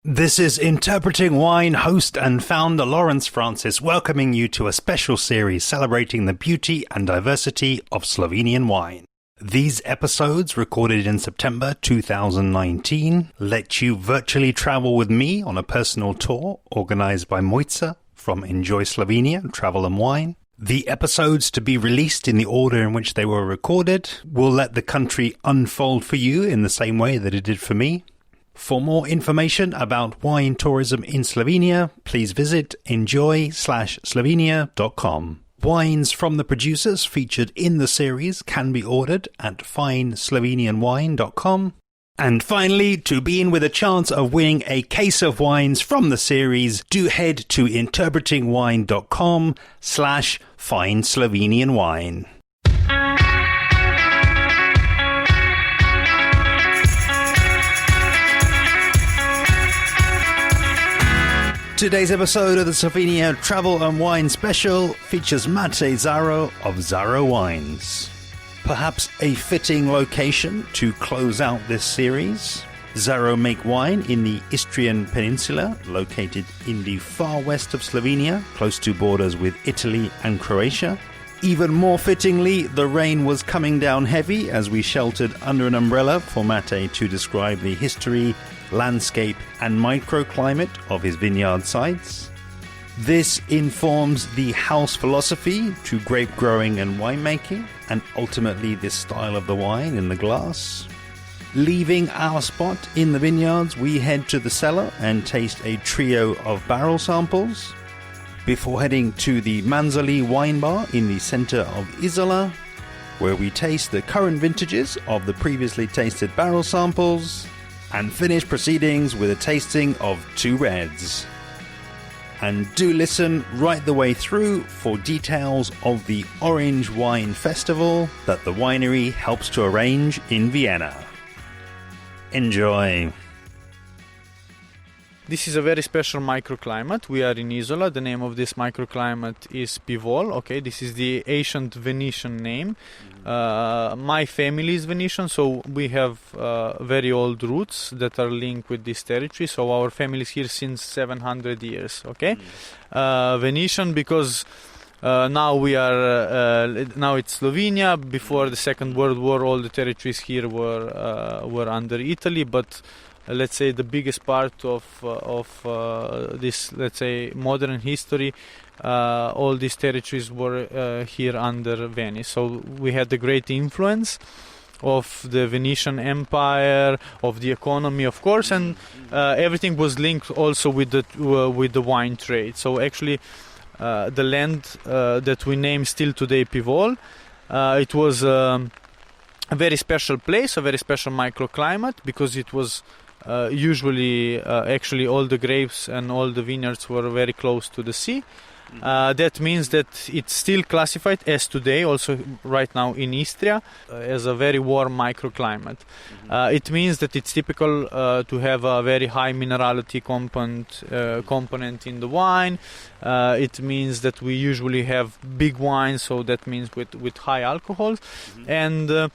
This is Interpreting Wine host and founder Lawrence Francis welcoming you to a special series celebrating the beauty and diversity of Slovenian wine. These episodes, recorded in September 2019, let you virtually travel with me on a personal tour organized by Mojca from Enjoy Slovenia Travel and Wine. The episodes to be released in the order in which they were recorded will let the country unfold for you in the same way that it did for me. For more information about wine tourism in Slovenia, please visit enjoy-slovenia.com. Wines from the producers featured in the series can be ordered at fineslovenianwine.com. And finally, to be in with a chance of winning a case of wines from the series, do head to interpretingwine.com/fineslovenianwine. Today's episode of the Slovenia Travel and Wine Special features Matej Zaro of Zaro Wines. Perhaps a fitting location to close out this series. Zaro make wine in the Istrian peninsula, located in the far west of Slovenia, close to borders with Italy and Croatia. Even more fittingly, the rain was coming down heavy as we sheltered under an umbrella for Matej to describe the history, landscape and microclimate of his vineyard sites. This informs the house philosophy to grape growing and winemaking, and ultimately this style of the wine in the glass. Leaving our spot in the vineyards, we head to the cellar and taste a trio of barrel samples, before heading to the Manzoli Wine Bar in the center of Isola, where we taste the current vintages of the previously tasted barrel samples, and finish proceedings with a tasting of two reds. And do listen right the way through for details of the Orange Wine Festival that the winery helps to arrange in Vienna. Enjoy! This is a very special microclimate. We are in Isola. The name of this microclimate is Pivol. Okay, this is the ancient Venetian name. My family is Venetian, so we have very old roots that are linked with this territory. So our family is here since 700 years. Okay, Venetian because now we are now it's Slovenia. Before the Second World War, all the territories here were under Italy, but let's say the biggest part of this, let's say, modern history, all these territories were here under Venice. So we had the great influence of the Venetian Empire, of the economy, of course, and everything was linked also with the wine trade. So actually, the land that we name still today Pivol, it was a very special place, a very special microclimate, because it was usually actually all the grapes and all the vineyards were very close to the sea. That means that it's still classified as today, also right now in Istria, as a very warm microclimate. It means that it's typical to have a very high minerality component in the wine. It means that we usually have big wines, so that means with high alcohol. And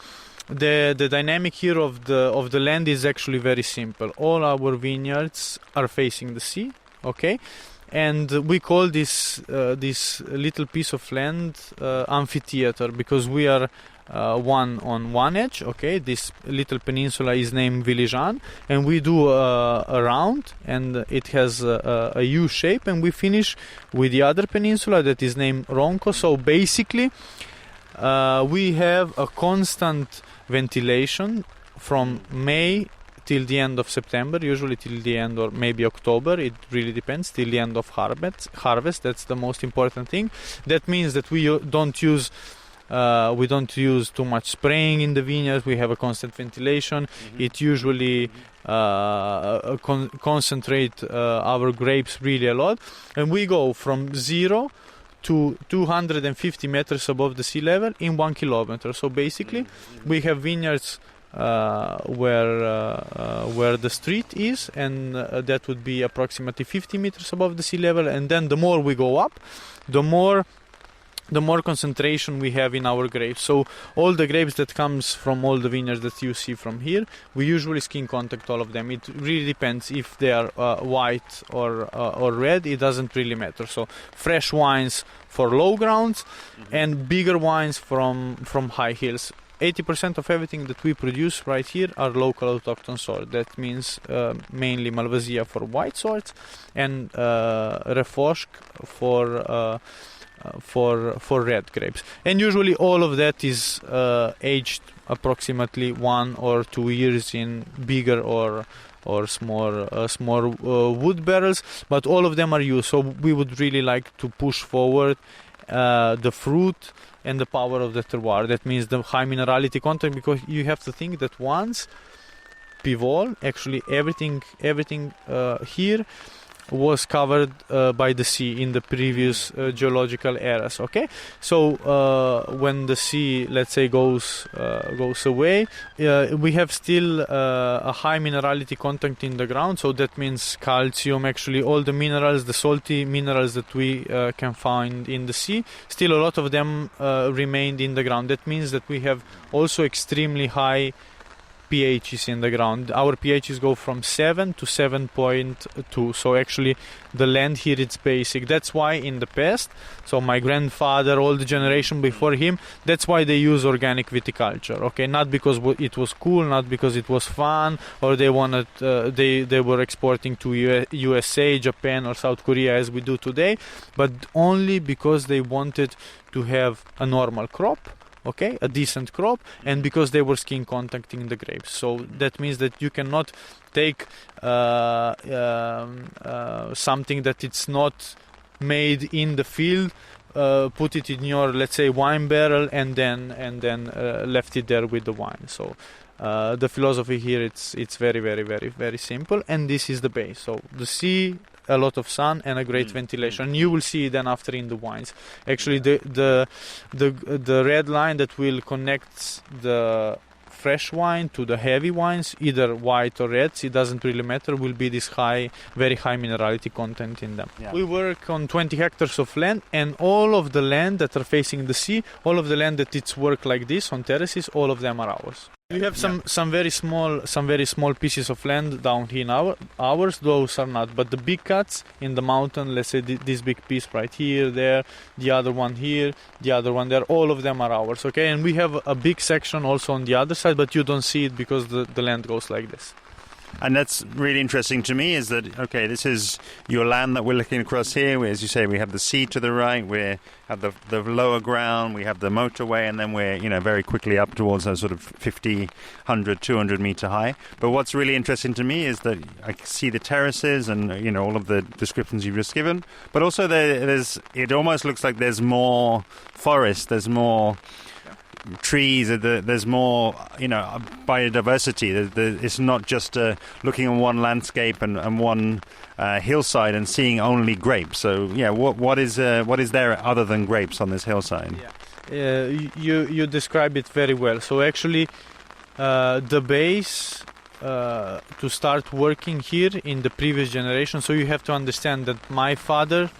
the dynamic here of the land is actually very simple. All our vineyards are facing the sea, okay, and we call this little piece of land amphitheater, because we are one on one edge, okay. This little peninsula is named Vilijan, and we do a round, and it has a U shape, and we finish with the other peninsula that is named Ronco. So basically, we have a constant ventilation from May till the end of September, usually till the end, or maybe October, it really depends, till the end of harvest. That's the most important thing. That means that we don't use too much spraying in the vineyards. We have a constant ventilation. It usually concentrate our grapes really a lot, and we go from 0 to 250 meters above the sea level in 1 kilometer. So basically, we have vineyards where the street is, and that would be approximately 50 meters above the sea level. And then the more we go up, the more the more concentration we have in our grapes. So all the grapes that comes from all the vineyards that you see from here, we usually skin contact all of them. It really depends if they are white or red. It doesn't really matter. So fresh wines for low grounds and bigger wines from high hills. 80% of everything that we produce right here are local autochthon sort. That means mainly Malvasia for white sorts and Refoschk for red grapes, and usually all of that is aged approximately 1 or 2 years in bigger or small wood barrels, but all of them are used. So we would really like to push forward the fruit and the power of the terroir. That means the high minerality content, because you have to think that once Pivol, actually everything here was covered by the sea in the previous geological eras. Okay, so when the sea, let's say, goes away, we have still a high minerality content in the ground. So that means calcium, actually all the minerals, the salty minerals that we can find in the sea, still a lot of them remained in the ground. That means that we have also extremely high pHs in the ground. Our pHs go from 7 to 7.2. So actually the land here is basic. That's why in the past, so my grandfather, all the generation before him, that's why they use organic viticulture. Okay, not because it was cool, not because it was fun, or they wanted they were exporting to USA, Japan or South Korea as we do today, but only because they wanted to have a normal crop. Okay, a decent crop, and because they were skin contacting the grapes. So that means that you cannot take something that it's not made in the field, put it in your, let's say, wine barrel, and then left it there with the wine. So the philosophy here, it's very, very, very, very simple, and this is the base. So the sea, a lot of sun and a great ventilation. You will see then after in the wines. Actually, the red line that will connect the fresh wine to the heavy wines, either white or reds, it doesn't really matter, will be this very high minerality content in them. Yeah. We work on 20 hectares of land, and all of the land that are facing the sea, all of the land that it's work like this on terraces, all of them are ours. We have some very small pieces of land down here in ours. Those are not, but the big cuts in the mountain, let's say this big piece right here, there, the other one here, the other one there, all of them are ours. Okay, and we have a big section also on the other side, but you don't see it because the land goes like this. And that's really interesting to me, is that, okay, this is your land that we're looking across here. As you say, we have the sea to the right, we have the lower ground, we have the motorway, and then we're, very quickly up towards a sort of 50, 100, 200 meter high. But what's really interesting to me is that I see the terraces and, all of the descriptions you've just given. But also it almost looks like there's more forest, there's more trees, there's more biodiversity. It's not just looking at one landscape and one hillside and seeing only grapes. So what is there other than grapes on this hillside? You describe it very well. So actually the base to start working here in the previous generation, so you have to understand that my father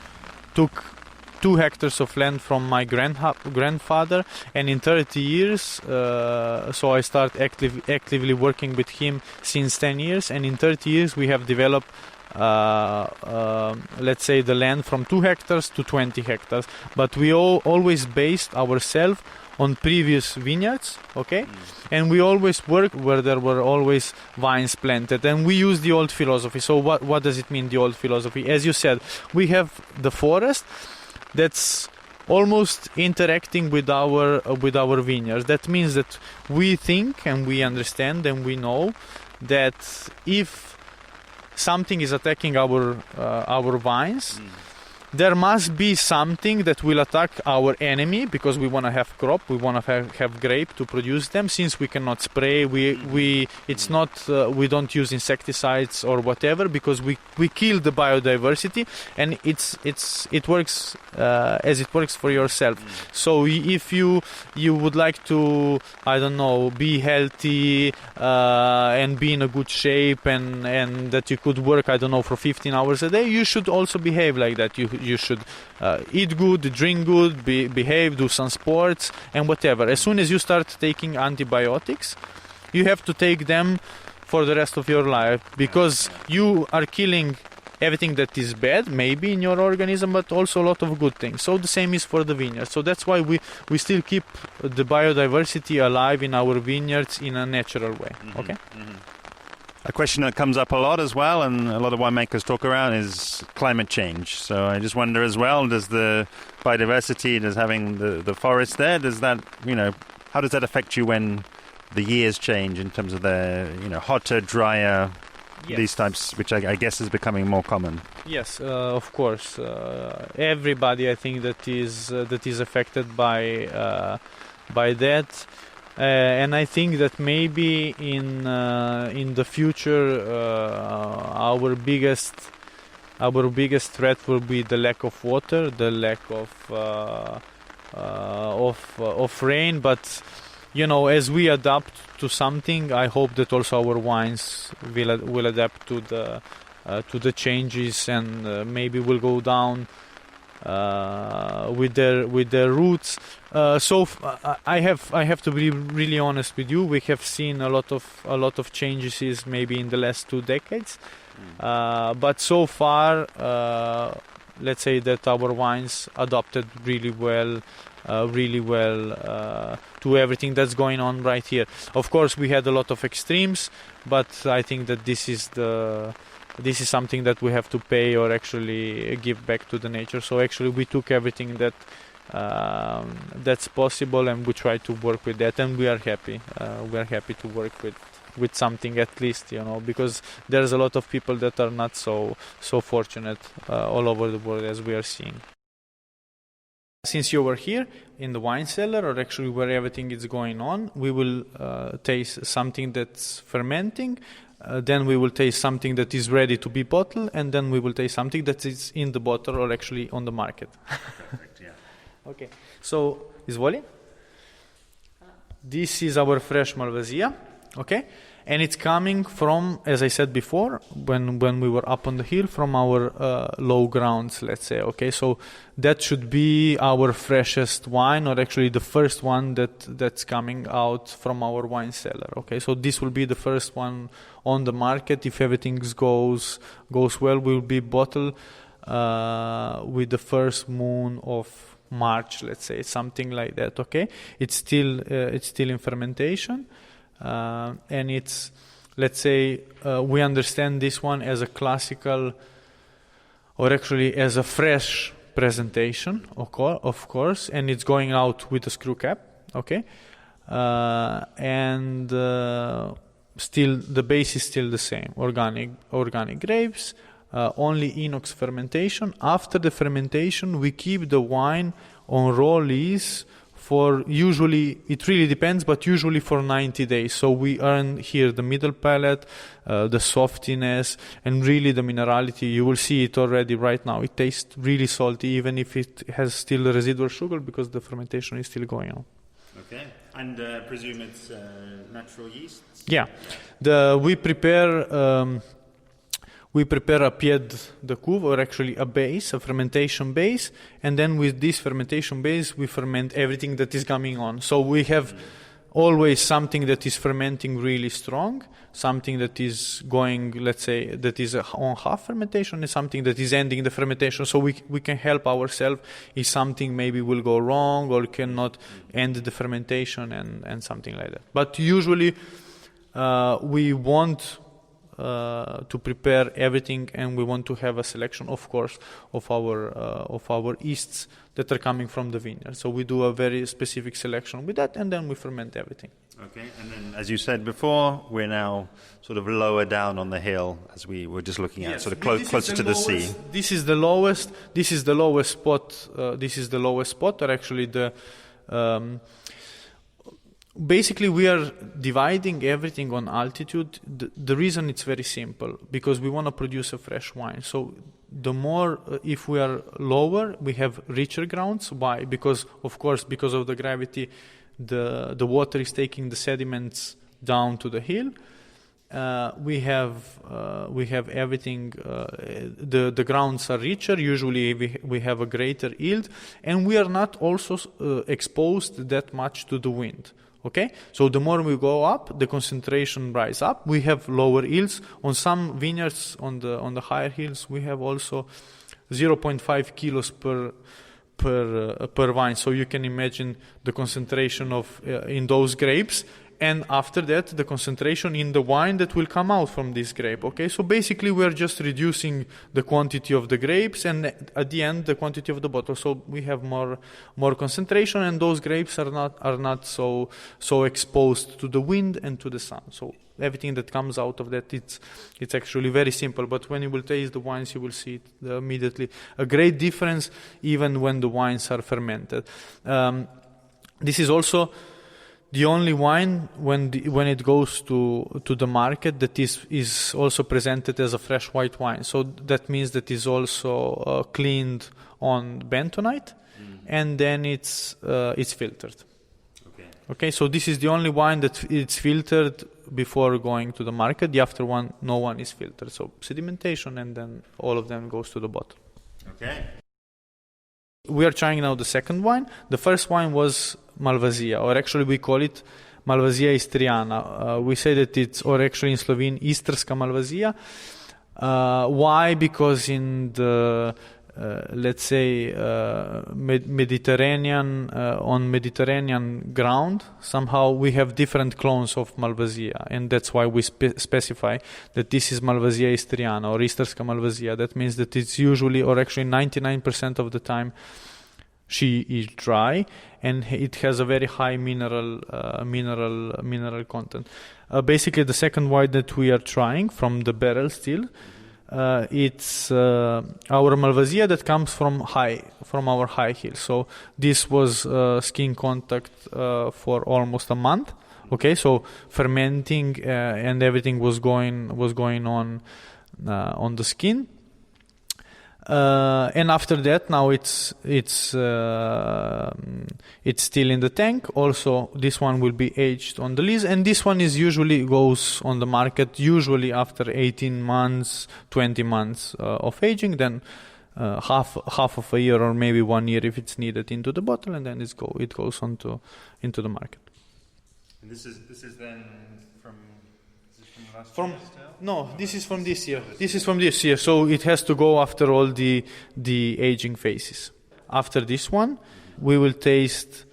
took 2 hectares of land from my grandfather, and in 30 years, so I start actively working with him since 10 years, and in 30 years we have developed let's say the land from 2 hectares to 20 hectares, but we always based ourselves on previous vineyards, okay? And we always work where there were always vines planted, and we use the old philosophy. So what does it mean, the old philosophy? As you said, we have the forest that's almost interacting with our vineyards. That means that we think and we understand and we know that if something is attacking our vines, there must be something that will attack our enemy, because we want to have crop, we want to have grape to produce them. Since we cannot spray, we don't use insecticides or whatever, because we kill the biodiversity, and it works as it works for yourself. So if you would like to, I don't know, be healthy and be in a good shape, and that you could work, I don't know, for 15 hours a day, you should also behave like that. You you should eat good, drink good, behave, do some sports and whatever. As soon as you start taking antibiotics, you have to take them for the rest of your life, because you are killing everything that is bad maybe in your organism, but also a lot of good things. So the same is for the vineyard. So that's why we still keep the biodiversity alive in our vineyards in a natural way. Okay. A question that comes up a lot as well, and a lot of winemakers talk around, is climate change. So I just wonder as well, does the biodiversity, does having the forest there, does that, how does that affect you when the years change in terms of the, hotter, drier, Yes. these types, which I guess is becoming more common? Yes, of course. Everybody, I think, that is affected by that, and I think that maybe in the future our biggest threat will be the lack of water, the lack of rain, but. As we adapt to something, I hope that also our wines will adapt to the changes, and maybe will go down with their roots. I have to be really honest with you. We have seen a lot of changes maybe in the last 2 decades, but so far, let's say that our wines adopted really well to everything that's going on right here. Of course, we had a lot of extremes, but I think that this is something that we have to pay or actually give back to the nature. So actually, we took everything that's possible, and we try to work with that, and we are happy. We are happy to work with something, at least, because there's a lot of people that are not so fortunate all over the world, as we are seeing. Since you were here in the wine cellar, or actually where everything is going on, we will taste something that's fermenting, then we will taste something that is ready to be bottled, and then we will taste something that is in the bottle or actually on the market. Perfect, yeah. Okay, so Izvoli. This is our fresh Malvasia, okay? And it's coming from, as I said before, when we were up on the hill, from our low grounds, let's say, okay? So that should be our freshest wine, or actually the first one that's coming out from our wine cellar, okay? So this will be the first one on the market. If everything goes well, will be bottled with the first moon of March, let's say, something like that, okay? It's still in fermentation. And it's, let's say, we understand this one as a classical, or actually as a fresh presentation, of course, and it's going out with a screw cap, okay? And still, the base is still the same, organic grapes, only inox fermentation. After the fermentation, we keep the wine on raw lees for usually, it really depends, but usually for 90 days. So we earn here the middle palate, the softiness, and really the minerality. You will see it already right now. It tastes really salty, even if it has still residual sugar, because the fermentation is still going on. Okay, and presume it's natural yeasts? Yeah, we prepare a pied de cuve, or actually a base, a fermentation base, and then with this fermentation base we ferment everything that is coming on. So we have always something that is fermenting really strong, something that is going, let's say, that is on half fermentation, and something that is ending the fermentation. So we can help ourselves if something maybe will go wrong or cannot end the fermentation and something like that. But usually we want to prepare everything, and we want to have a selection, of course, of our yeasts that are coming from the vineyard. So we do a very specific selection with that, and then we ferment everything. Okay, and then, as you said before, we're now sort of lower down on the hill, as we were just looking at, yes, sort of closer to the sea. This is the lowest. This is the lowest spot. Or actually the. Basically, we are dividing everything on altitude. The reason it's very simple, because we want to produce a fresh wine. So the more, if we are lower, we have richer grounds. Why? Because, of course, because of the gravity, the water is taking the sediments down to the hill. We have everything. The grounds are richer. Usually, we have a greater yield, and we are not also exposed that much to the wind. Okay, so the more we go up, the concentration rise up. We have lower yields on some vineyards. On the higher hills, we have also 0.5 kilos per vine. So you can imagine the concentration of in those grapes. And after that, the concentration in the wine that will come out from this grape. Okay, so basically we are just reducing the quantity of the grapes, and at the end, the quantity of the bottle. So we have more concentration, and those grapes are not so exposed to the wind and to the sun. So everything that comes out of that, it's actually very simple. But when you will taste the wines, you will see it immediately. A great difference, even when the wines are fermented. This is also the only wine when it goes to the market that is also presented as a fresh white wine. So that means that is also cleaned on bentonite, and then it's filtered. Okay. So this is the only wine that it's filtered before going to the market. The after one, no one is filtered. So sedimentation, and then all of them goes to the bottle. Okay. We are trying now the second wine. The first wine was Malvasia, or actually we call it Malvasia Istriana. We say that it's, or actually in Slovene, Istrska Malvasia. Why? Because in the let's say Mediterranean on Mediterranean ground, somehow we have different clones of Malvasia, and that's why we specify that this is Malvasia Istriana or Istrska Malvasia. That means that it's usually, or actually 99% of the time, she is dry, and it has a very high mineral content. Basically, the second wine that we are trying from the barrel still. It's our Malvasia that comes from our high hill. So this was skin contact for almost a month. Okay, so fermenting and everything was going on the skin. And after that, now it's still in the tank. Also, this one will be aged on the lees, and this one is usually goes on the market usually after 18 months, 20 months of aging. Then half of a year or maybe 1 year if it's needed into the bottle, and then it goes into the market. And this is then from last year? Still? No, this is from this year. This is from this year, so it has to go after all the aging phases. After this one, we will taste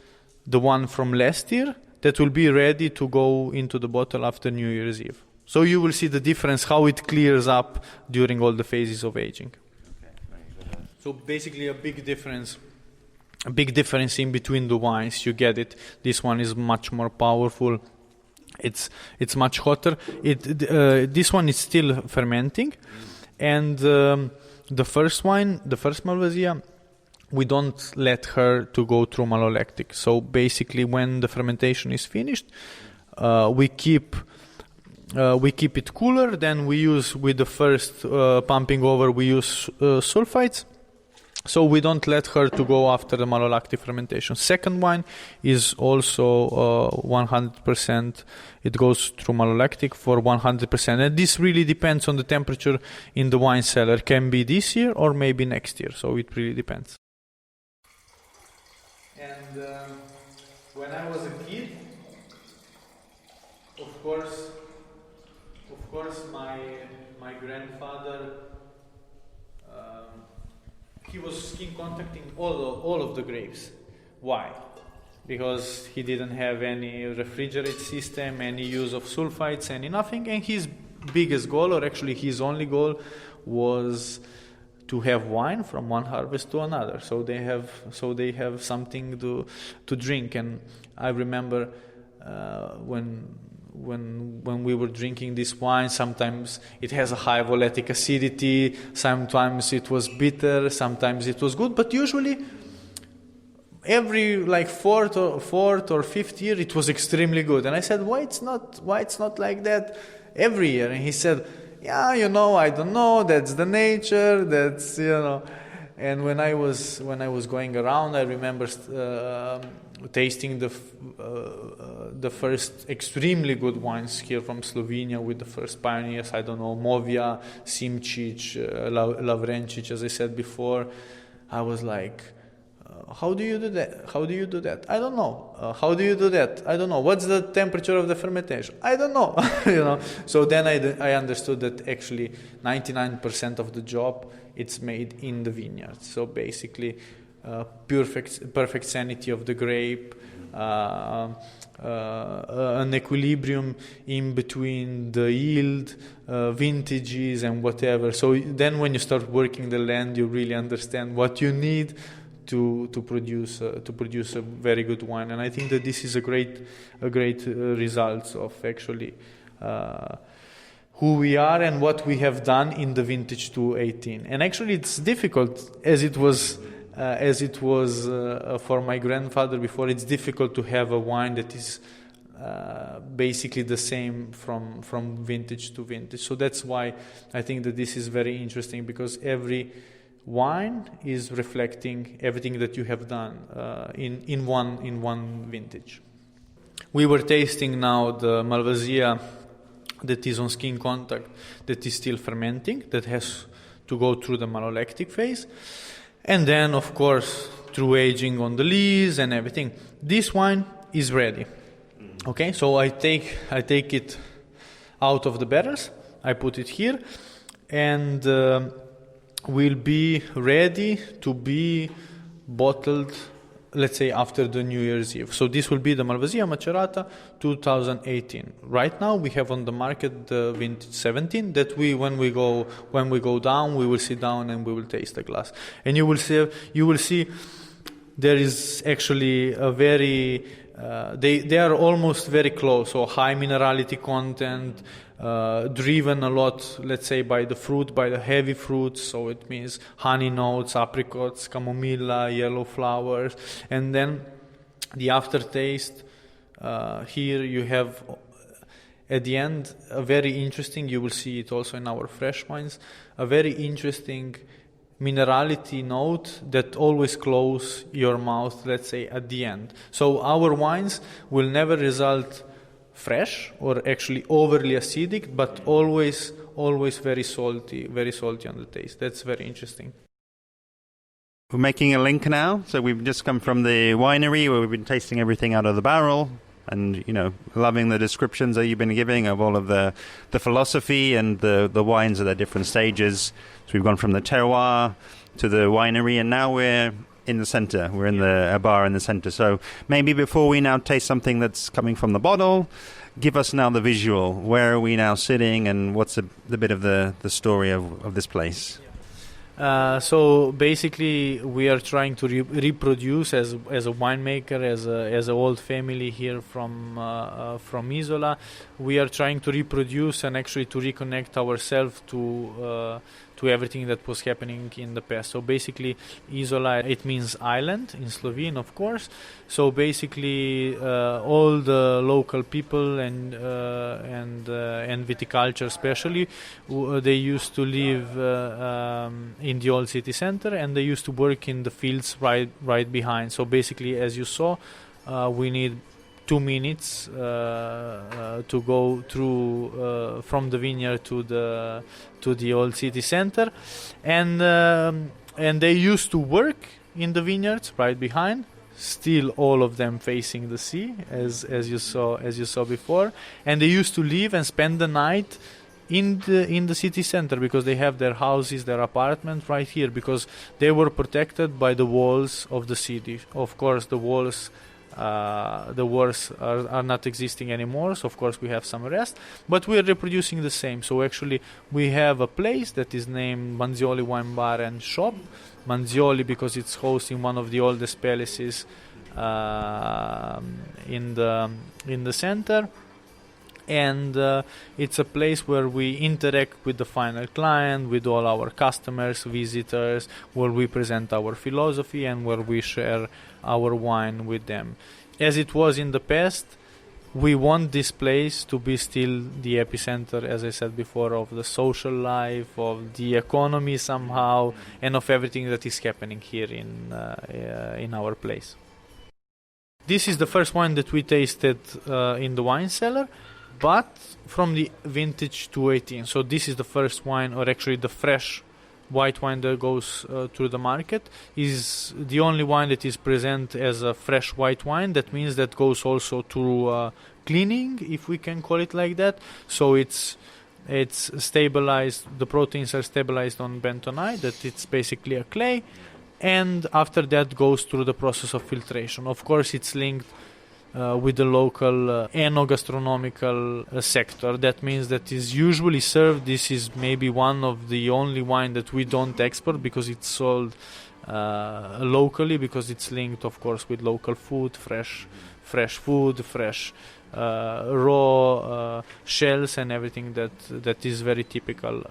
the one from last year that will be ready to go into the bottle after New Year's Eve. So you will see the difference, how it clears up during all the phases of aging. Okay. So basically a big difference in between the wines. You get it. This one is much more powerful. It's much hotter. This one is still fermenting, and the first Malvasia, we don't let her to go through malolactic. So basically, when the fermentation is finished, we keep it cooler. Then we use, with the first pumping over, we use sulfites. So we don't let her to go after the malolactic fermentation. Second wine is also 100%. It goes through malolactic for 100%. And this really depends on the temperature in the wine cellar. Can be this year or maybe next year. So it really depends. And when I was a kid, of course, my grandfather, he was skin contacting all of the grapes. Why? Because he didn't have any refrigerate system, any use of sulfites, any nothing. And his biggest goal, or actually his only goal, was to have wine from one harvest to another. So they have something to drink. And I remember when we were drinking this wine, sometimes it has a high volatic acidity, sometimes it was bitter, sometimes it was good, but usually every fourth or fifth year it was extremely good. And I said, why it's not like that every year? And he said, yeah, I don't know, that's the nature, that's. And when I was going around, I remember tasting the first extremely good wines here from Slovenia with the first pioneers. I don't know, Movia, Simčić, Lavrencic, as I said before. I was like, how do you do that? How do you do that? I don't know. How do you do that? I don't know. What's the temperature of the fermentation? I don't know. So then I understood that actually 99% of the job it's made in the vineyard. So basically, perfect sanity of the grape, an equilibrium in between the yield, vintages, and whatever. So then, when you start working the land, you really understand what you need to produce a very good wine. And I think that this is a great result of actually who we are and what we have done in the vintage 2018. And actually, it's difficult as it was for my grandfather before. It's difficult to have a wine that is basically the same from vintage to vintage. So that's why I think that this is very interesting, because every wine is reflecting everything that you have done in one vintage. We were tasting now the Malvasia that is on skin contact, that is still fermenting, that has to go through the malolactic phase. And then, of course, through aging on the lees and everything, this wine is ready. Okay, so I take it out of the barrels, I put it here, and will be ready to be bottled, let's say, after the New Year's Eve. So this will be the Malvasia Macerata 2018. Right now we have on the market the vintage 17 that when we go down, we will sit down and we will taste the glass. And you will see there is actually a very they are almost very close. So high minerality content, driven a lot, let's say, by the fruit, by the heavy fruits. So it means honey notes, apricots, camomilla, yellow flowers. And then the aftertaste, here you have at the end a very interesting, you will see it also in our fresh wines, a very interesting minerality note that always close your mouth, let's say, at the end. So our wines will never result fresh or actually overly acidic, but always very salty on the taste. That's very interesting. We're making a link now. So we've just come from the winery where we've been tasting everything out of the barrel, and loving the descriptions that you've been giving of all of the philosophy and the wines at their different stages. So we've gone from the terroir to the winery, and now we're in the center. We're in a bar in the center. So maybe before we now taste something that's coming from the bottle, give us now the visual. Where are we now sitting, and what's the bit of the story of this place? So basically, we are trying to reproduce as a winemaker, as an old family here from Isola. We are trying to reproduce and actually to reconnect ourselves to everything that was happening in the past. So basically, Isola, it means island in Slovene, of course. So basically, all the local people and viticulture especially, they used to live in the old city center, and they used to work in the fields right behind. So basically, as you saw, we need 2 minutes to go through from the vineyard to the old city center, and they used to work in the vineyards right behind. Still, all of them facing the sea, as you saw before, and they used to live and spend the night in the city center, because they have their houses, their apartments right here, because they were protected by the walls of the city. Of course, the walls are not existing anymore, so of course we have some rest, but we are reproducing the same. So actually we have a place that is named Manzoli Wine Bar and Shop. Manzoli because it's hosting one of the oldest palaces in the center, and it's a place where we interact with the final client, with all our customers, visitors, where we present our philosophy and where we share our wine with them. As it was in the past, we want this place to be still the epicenter, as I said before, of the social life, of the economy somehow, and of everything that is happening here in our place. This is the first wine that we tasted in the wine cellar, but from the vintage 2018. So this is the first wine, or actually the fresh white wine that goes through the market. Is the only wine that is present as a fresh white wine. That means that goes also through cleaning, if we can call it like that. So it's stabilized. The proteins are stabilized on bentonite. That it's basically a clay, and after that goes through the process of filtration. Of course, it's linked with the local enogastronomical sector. That means that is usually served. This is maybe one of the only wine that we don't export because it's sold locally, because it's linked, of course, with local food, fresh food, fresh raw shells, and everything that is very typical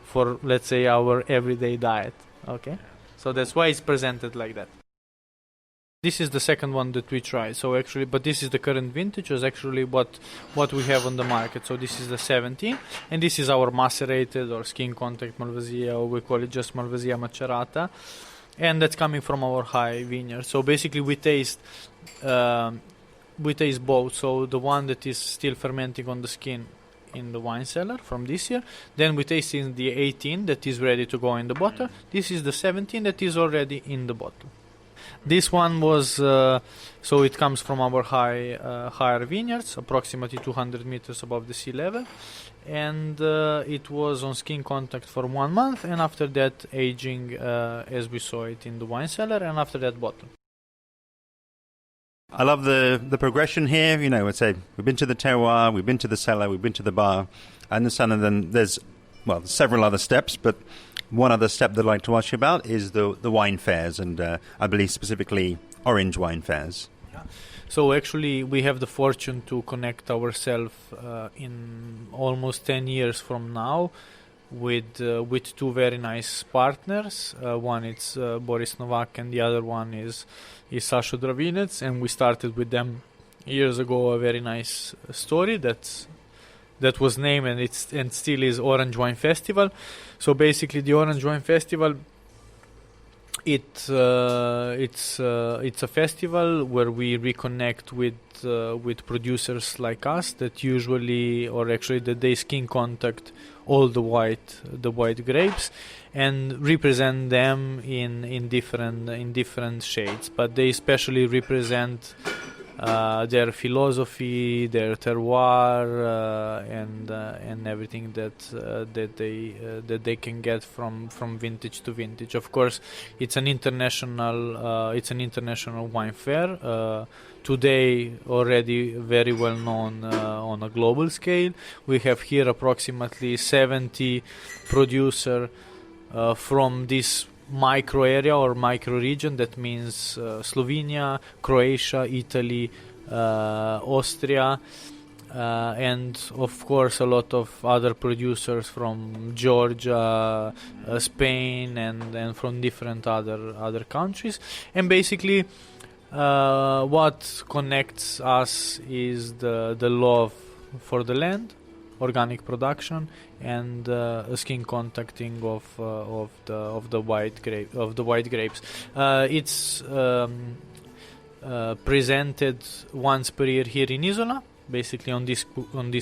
for, let's say, our everyday diet. Okay, so that's why it's presented like that. This is the second one that we tried. So actually, but this is the current vintage, is actually what we have on the market. So this is the 17, and this is our macerated or skin contact Malvasia, or we call it just Malvasia macerata, and that's coming from our high vineyard. So basically, we taste both. So the one that is still fermenting on the skin in the wine cellar from this year, then we taste in the 18 that is ready to go in the bottle. This is the 17 that is already in the bottle. This one was, so it comes from our higher vineyards, approximately 200 meters above the sea level, and it was on skin contact for 1 month, and after that aging as we saw it in the wine cellar, and after that bottle. I love the progression here. You know, I'd say we've been to the terroir, we've been to the cellar, we've been to the bar, and the sun, and then there's several other steps, but one other step that I'd like to ask you about is the wine fairs, and I believe specifically orange wine fairs. Yeah. So actually we have the fortune to connect ourselves in almost 10 years from now with two very nice partners. One is Boris Novak, and the other one is Sasha Dravinets, and we started with them years ago a very nice story that was named and still is Orange Wine Festival. So basically, the Orange Wine Festival, it's a festival where we reconnect with producers like us that usually, or actually, that they skin contact all the white grapes and represent them in different shades. But they especially represent their philosophy, their terroir, and everything that they can get from vintage to vintage. Of course, it's an international wine fair. Today, already very well known on a global scale. We have here approximately 70 producers from this micro area or micro region. That means Slovenia, Croatia, Italy, Austria, and of course a lot of other producers from Georgia, Spain, and from different other countries. And basically what connects us is the love for the land, organic production, and skin contacting of the white grapes. It's presented once per year here in Isola, basically on this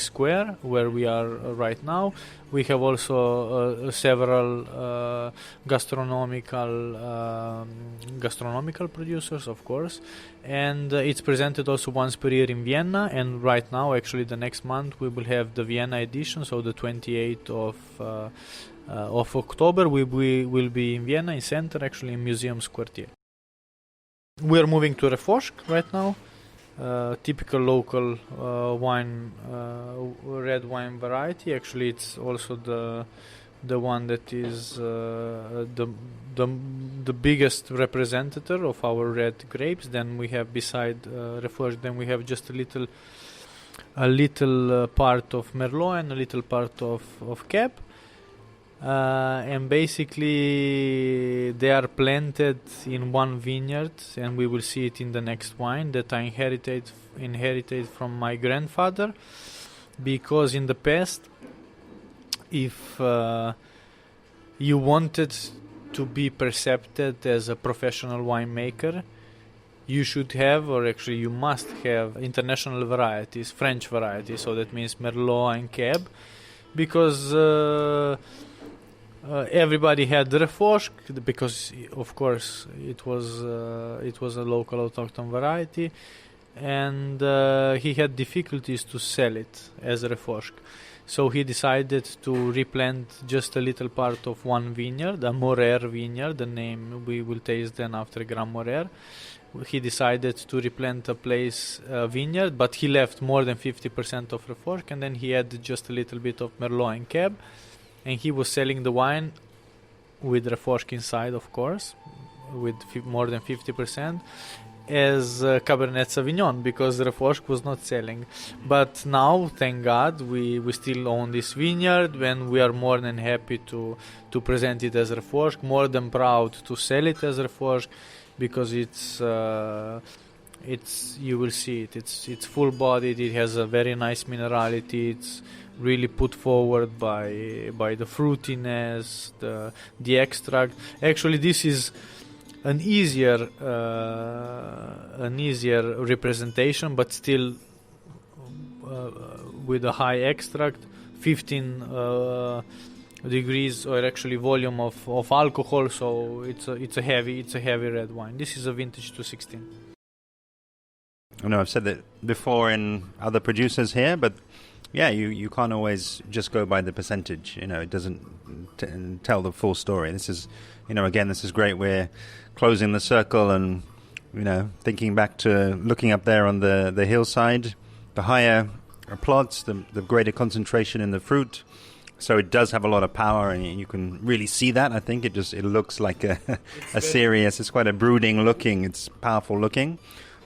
square where we are right now. We have also several gastronomical producers, of course, and it's presented also once per year in Vienna. And right now, actually, the next month we will have the Vienna edition, so the 28th of October we will be in Vienna, in center, actually in Museums Quartier. We are moving to Refosk right now. Typical local red wine variety. Actually, it's also the one that is the biggest representative of our red grapes. Then we have beside Refosk, then we have just a little part of Merlot and a little part of Cab. And basically they are planted in one vineyard, and we will see it in the next wine that I inherited from my grandfather, because in the past, if you wanted to be perceived as a professional winemaker, you should have, or actually you must have, international varieties, French varieties. So that means Merlot and Cab, because everybody had Refourche, because of course it was a local autochthon variety, and he had difficulties to sell it as Refourche. So he decided to replant just a little part of one vineyard, a Morer vineyard. The name we will taste then after Grand Morer. He decided to replant a place vineyard, but he left more than 50% of Refourche, and then he added just a little bit of Merlot and Cab, and he was selling the wine with Refourche inside, of course, with more than 50%, as Cabernet Sauvignon, because Refourche was not selling. But now, thank God, we still own this vineyard, and we are more than happy to present it as Refourche, more than proud to sell it as Refourche, because it's you will see it. It's full bodied. It has a very nice minerality. It's really put forward by the fruitiness, the extract. Actually, this is an easier representation, but still with a high extract, 15 degrees, or actually volume of alcohol. So it's a heavy red wine. This is a vintage 2016. I know I've said that before in other producers here, but yeah, you can't always just go by the percentage. It doesn't tell the full story. This is, again, this is great. We're closing the circle and, thinking back to looking up there on the hillside, the higher plots, the greater concentration in the fruit. So it does have a lot of power, and you can really see that. I think it looks like a serious, it's quite a brooding looking, it's powerful looking.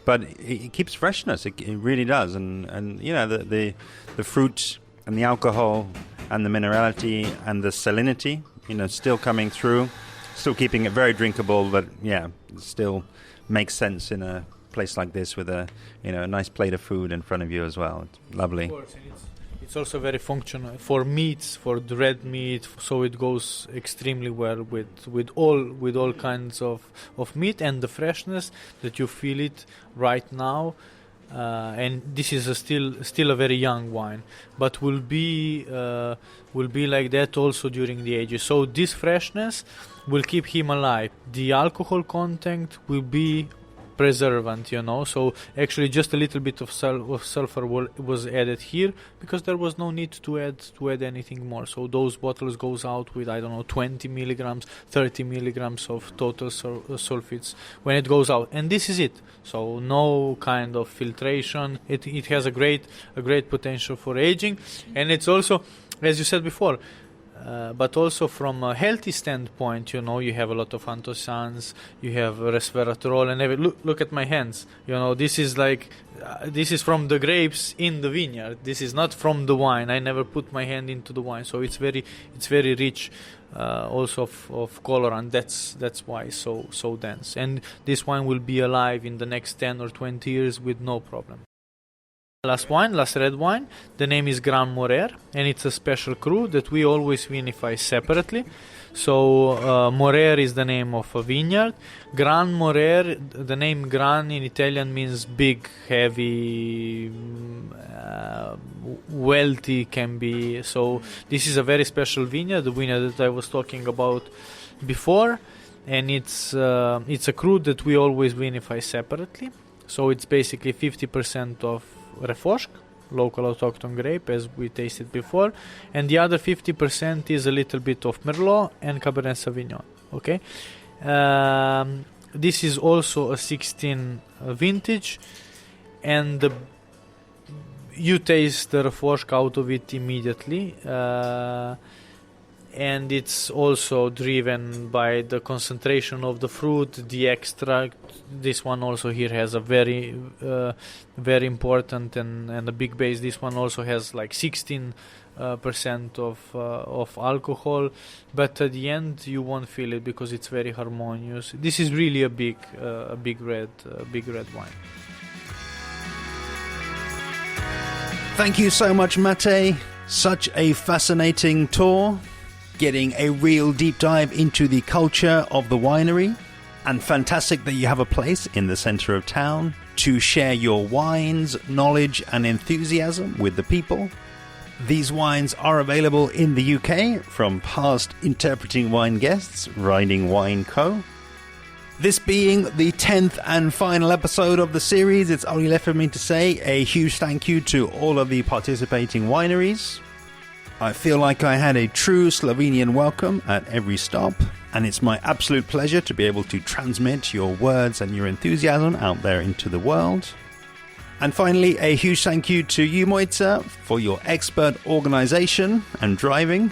But it keeps freshness. It really does, and the fruit and the alcohol and the minerality and the salinity, still coming through, still keeping it very drinkable. But yeah, it still makes sense in a place like this with a nice plate of food in front of you as well. It's lovely. Of course, and it's also very functional for meats, for the red meat. So it goes extremely well with all kinds of meat, and the freshness that you feel it right now. And this is still a very young wine, but will be like that also during the ages. So this freshness will keep him alive. The alcohol content will be preservant, so actually just a little bit of sulfur was added here, because there was no need to add anything more. So those bottles goes out with 20 milligrams, 30 milligrams of total sulfites when it goes out, and this is it. So no kind of filtration. It has a great potential for aging, and it's also, as you said before, but also from a healthy standpoint, you have a lot of anthocyans, you have resveratrol, and look at my hands. This is this is from the grapes in the vineyard. This is not from the wine. I never put my hand into the wine, so it's very rich, also of color, and that's why so dense. And this wine will be alive in the next 10 or 20 years with no problem. Last red wine, the name is Grand Morer, and it's a special cru that we always vinify separately. So Morer is the name of a vineyard. Grand Morer, the name Gran in Italian means big, heavy, wealthy can be. So this is a very special vineyard, the vineyard that I was talking about before, and it's a cru that we always vinify separately. So it's basically 50% of Refourche, local autochthon grape, as we tasted before, and the other 50% is a little bit of Merlot and Cabernet Sauvignon. Okay, this is also a 16 vintage, and you taste the Refourche out of it immediately. And it's also driven by the concentration of the fruit, the extract. This one also here has a very important and a big base. This one also has like 16% of alcohol, but at the end you won't feel it because it's very harmonious. This is really a big red wine. Thank you so much, Matej. Such a fascinating tour, getting a real deep dive into the culture of the winery. And fantastic that you have a place in the centre of town to share your wines, knowledge and enthusiasm with the people. These wines are available in the UK from past Interpreting Wine guests, Riding Wine Co. This being the 10th and final episode of the series, it's only left for me to say a huge thank you to all of the participating wineries. I feel like I had a true Slovenian welcome at every stop, and it's my absolute pleasure to be able to transmit your words and your enthusiasm out there into the world. And finally, a huge thank you to you, Mojca, for your expert organisation and driving,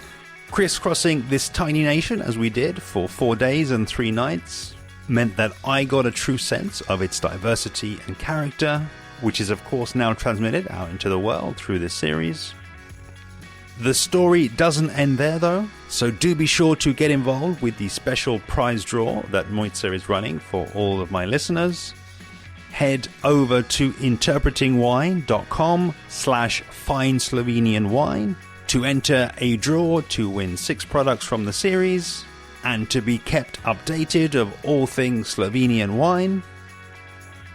crisscrossing this tiny nation as we did for 4 days and 3 nights. Meant that I got a true sense of its diversity and character, which is of course now transmitted out into the world through this series. The story doesn't end there though, so do be sure to get involved with the special prize draw that Mojca is running for all of my listeners. Head over to interpretingwine.com/fineslovenianwine to enter a draw to win 6 products from the series and to be kept updated of all things Slovenian wine.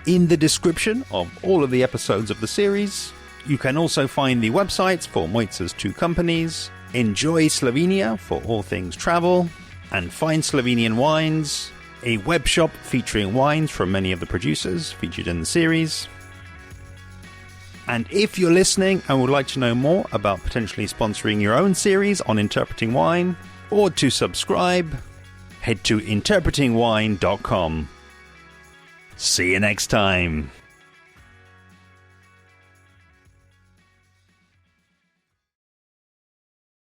In the description of all of the episodes of the series, you can also find the websites for Mojca's 2 companies, Enjoy Slovenia for all things travel, and Fine Slovenian Wines, a web shop featuring wines from many of the producers featured in the series. And if you're listening and would like to know more about potentially sponsoring your own series on Interpreting Wine, or to subscribe, head to interpretingwine.com. See you next time.